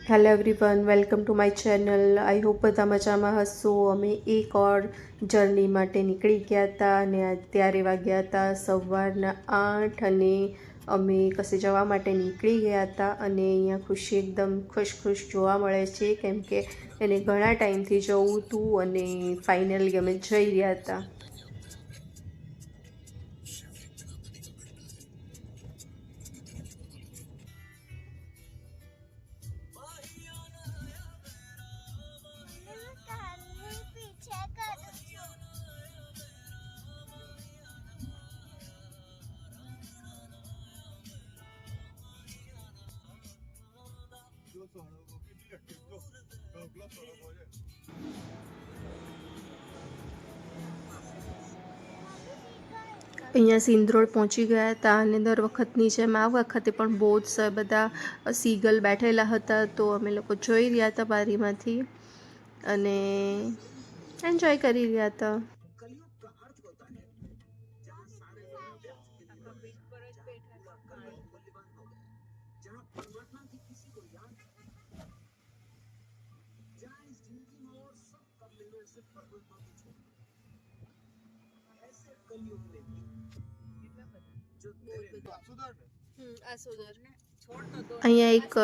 Hello everyone, welcome to my channel. I hope બધા મજામાં હશો. અમે એક ઓર જર્ની માટે નીકળી ગયા હતા અને અત્યારે વાગ્યા હતા સવારના 8 અને અમે કશે જવા માટે નીકળી ગયા હતા. અને અહીંયા ખુશી એકદમ ખુશ જોવા મળે છે, કેમ કે એને ઘણા ટાઈમથી જવું હતું અને ફાઇનલી અમે જઈ રહ્યા હતા. અહીંયા સિંધરોડ પહોંચી ગયા હતા અને દર વખતની જેમ આ વખતે પણ બહુ જ બધા સીગલ બેઠેલા હતા, તો અમે લોકો જોઈ રહ્યા હતા બારીમાંથી અને એન્જોય કરી રહ્યા હતા. અહીંયા એક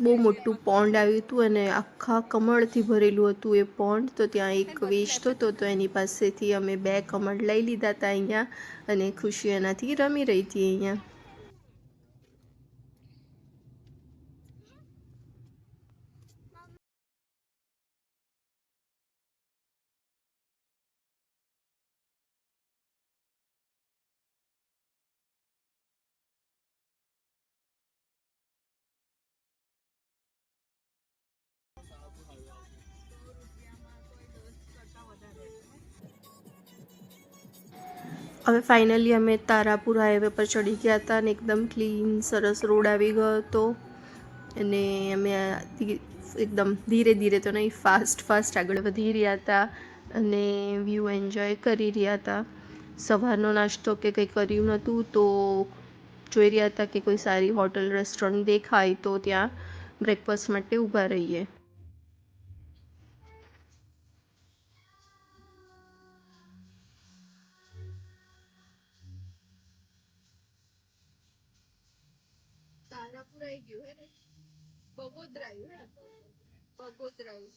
બહુ મોટું પોન્ડ આવ્યું હતું અને આખા કમળથી ભરેલું હતું એ પોન્ડ. તો ત્યાં એક વેચતો હતો, તો એની પાસેથી અમે 2 કમળ લઈ લીધા હતા અહીંયા, અને ખુશી એનાથી રમી રહી હતી અહીંયા. હવે ફાઇનલી અમે તારાપુર હાઈવે પર ચડી ગયા હતા અને એકદમ ક્લીન સરસ રોડ આવી ગયો હતો. અને અમે એકદમ ધીરે ધીરે તો નહીં, ફાસ્ટ આગળ વધી રહ્યા હતા અને વ્યૂ એન્જોય કરી રહ્યા હતા. સવારનો નાસ્તો કે કંઈ કર્યું નહોતું, તો જોઈ રહ્યા હતા કે કોઈ સારી હોટલ રેસ્ટોરન્ટ દેખાય તો ત્યાં બ્રેકફાસ્ટ માટે ઊભા રહીએ. તારાપુર આવી ગયું હે ને, બગોદરા આવ્યું, બગોદરા આવ્યું.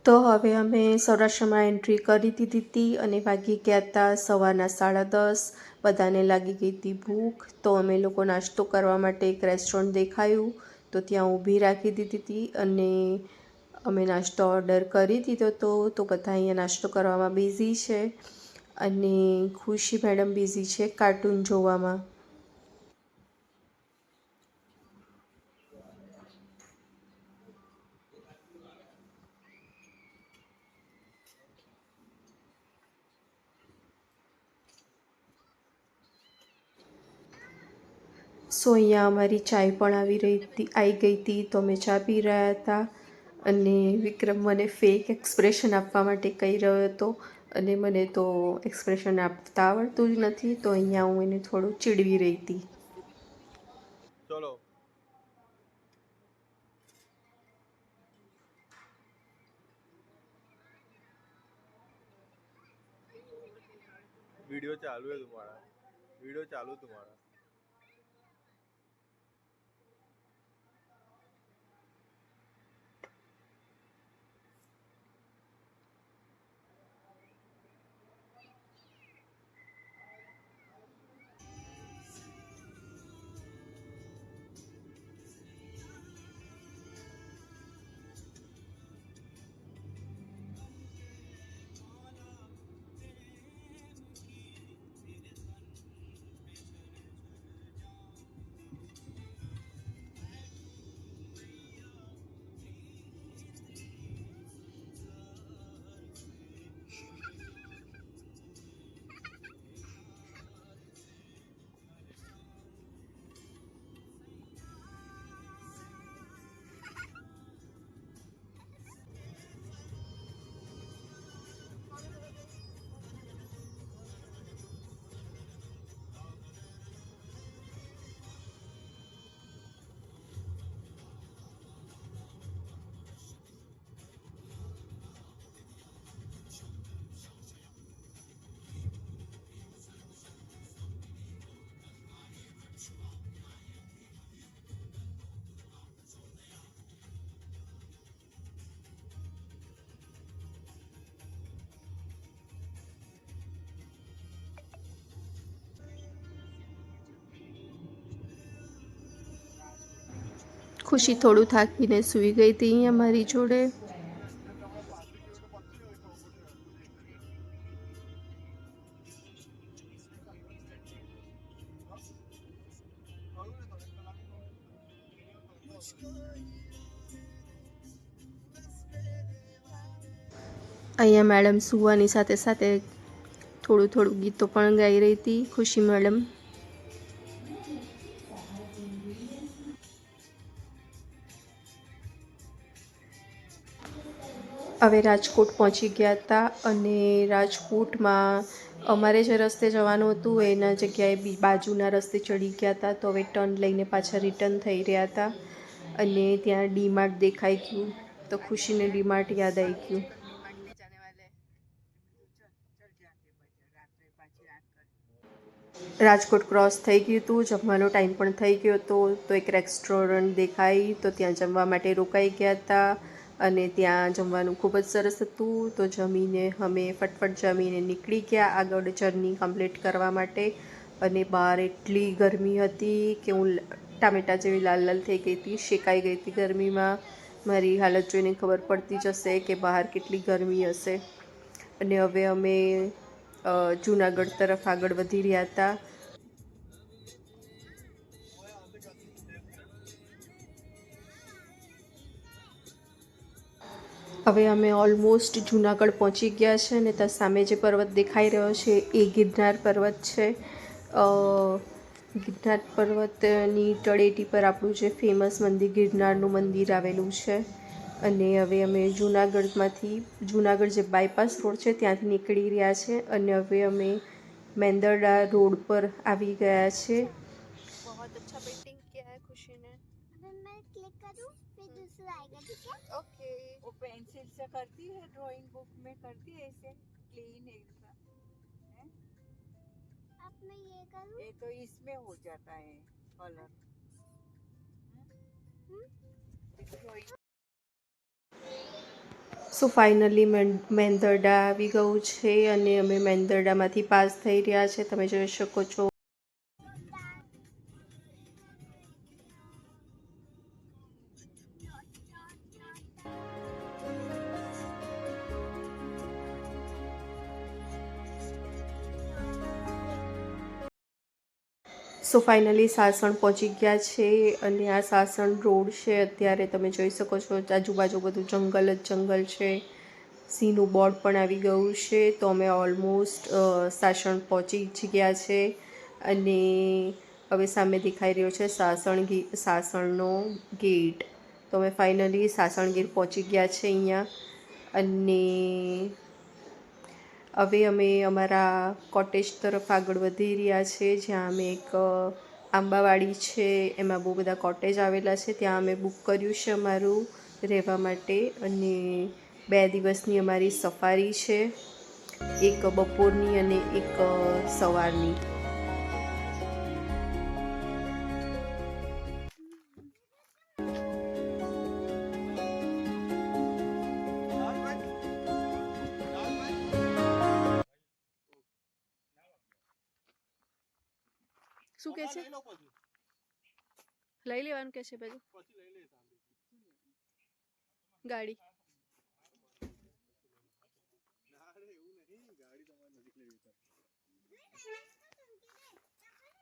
તો હવે અમે સૌરાષ્ટ્રમાં એન્ટ્રી કરી દીધી હતી અને વાગી ગયા હતા સવારના 10:30. બધાને લાગી ગઈ હતી ભૂખ, તો અમે લોકો નાસ્તો કરવા માટે એક રેસ્ટોરન્ટ દેખાયું તો ત્યાં ઊભી રાખી દીધી હતી અને અમે નાસ્તો ઓર્ડર કરી દીધો હતો. તો બધા અહીંયા નાસ્તો કરવામાં બિઝી છે અને ખુશી મેડમ બિઝી છે કાર્ટૂન જોવામાં. સો અહીંયા અમારી ચાય પણ આવી ગઈ હતી, તો અમે ચા પી રહ્યા હતા અને વિક્રમ મને ફેક એક્સપ્રેશન આપવા માટે કહી રહ્યો હતો અને મને તો એક્સપ્રેશન આપતા આવડતું જ નથી, તો અહીંયા હું એને થોડું ચીડવી રહી હતી. ચલો વિડીયો वीडियो चालू है तुम्हारा, वीडियो चालू तुम्हारा। ખુશી થોડું થાકીને સૂઈ ગઈ હતી અહીંયા મારી જોડે. અહીંયા મેડમ સુવાની સાથે સાથે થોડું થોડું ગીતો પણ ગાઈ રહી હતી ખુશી મેડમ. હવે રાજકોટ પહોંચી ગયા હતા અને રાજકોટમાં અમારે જે રસ્તે જવાનું હતું એના જગ્યાએ બાજુના રસ્તે ચડી ગયા હતા, તો હવે ટર્ન લઈને પાછા રિટર્ન થઈ રહ્યા હતા અને ત્યાં ડીમાર્ટ દેખાઈ ગયું તો ખુશીને ડીમાર્ટ યાદ આવી ગયું. રાજકોટ ક્રોસ થઈ ગયું હતું, જમવાનો ટાઈમ પણ થઈ ગયો હતો, તો એક રેસ્ટોરન્ટ દેખાઈ તો ત્યાં જમવા માટે રોકાઈ ગયા હતા અને ત્યાં જમવાનું ખૂબ જ સરસ હતું. તો જમીને અમે ફટફટ જમીને નીકળી ગયા આગળ જર્ની કમ્પ્લીટ કરવા માટે. અને બહાર એટલી ગરમી હતી કે હું ટામેટા જેવી લાલ લાલ થઈ ગઈ હતી, શેકાઈ ગઈ હતી ગરમીમાં. મારી હાલત જોઈને ખબર પડતી જશે કે બહાર કેટલી ગરમી હશે. અને હવે અમે જૂનાગઢ તરફ આગળ વધી રહ્યા હતા. હવે અમે ઓલમોસ્ટ જૂનાગઢ પહોંચી ગયા છે અને ત્યાં સામે જે પર્વત દેખાઈ રહ્યો છે એ ગિરનાર પર્વત છે. ગિરનાર પર્વતની તળેટી પર આપણું જે ફેમસ મંદિર ગિરનારનું મંદિર આવેલું છે. અને હવે અમે જૂનાગઢ જે બાયપાસ રોડ છે ત્યાંથી નીકળી રહ્યા છે અને હવે અમે મેંદરડા રોડ પર આવી ગયા છે. बहुत अच्छा पेंटिंग किया है खुशी ने. अगर मैं क्लिक करूं फिर दूसरा आएगा, ठीक है? ओके. वो पेंसिल से करती है, ड्राइंग बुक में करती है ऐसे क्लीन एकदम है. अब मैं ये करूं. ये तो इसमें हो जाता है कलर. સો ફાઇનલી મેંદરડા આવી ગયું છે અને અમે મેંદરડામાંથી પાસ થઈ રહ્યા છે, તમે જોઈ શકો છો. સો ફાઇનલી સાસણ પહોંચી ગયા છે અને આ સાસણ રોડ છે. અત્યારે તમે જોઈ શકો છો આજુબાજુ બધું જંગલ જ જંગલ છે. સિંહનું બોર્ડ પણ આવી ગયું છે. તો અમે ઓલમોસ્ટ સાસણ પહોંચી જ ગયા છે અને હવે સામે દેખાઈ રહ્યો છે સાસણનો ગેટ. તો અમે ફાઇનલી સાસણ ગેટ પહોંચી ગયા છે અહીંયા. અને હવે અમે અમારા કોટેજ તરફ આગળ વધી રહ્યા છે, જ્યાં અમે એક આંબાવાડી છે એમાં બહુ બધા કોટેજ આવેલા છે, ત્યાં અમે બુક કર્યું છે અમારું રહેવા માટે. અને 2 દિવસની અમારી સફારી છે. એક બપોરની અને એક સવારની. શું કે છે? લઈ લેવાનું કે છે પછી ગાડી?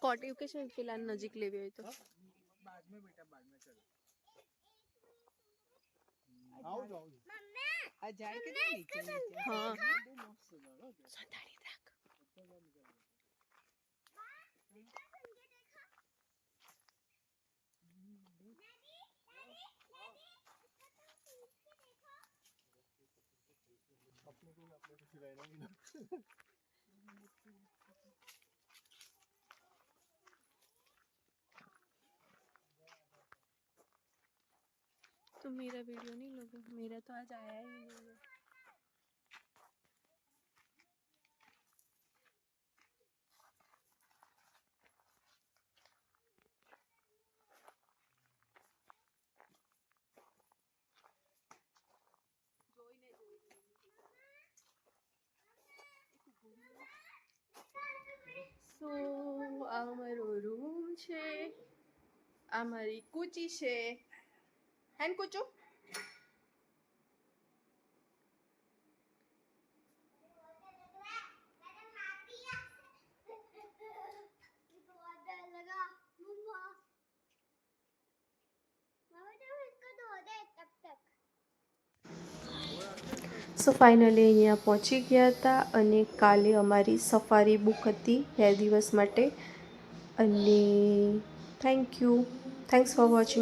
કોટી કે છે પેલા નજીક લેવી હોય તો आ जाए के ना नीचे नीचे हाँ हाँ સંતાડી રાખ. तो मेरा वीडियो नहीं लोगे? मेरा तो आज आया ही नहीं है. સો આ મારો રૂમ છે, આ મારી કૂચી છે. હેન કૂચું लगा मम्मा इसको धो दे तब तक. સો ફાઇનલી અહીંયા પહોંચી ગયા હતા અને કાલે અમારી સફારી બુક હતી 2 દિવસ માટે. અને થેન્ક્સ ફોર વોચિંગ.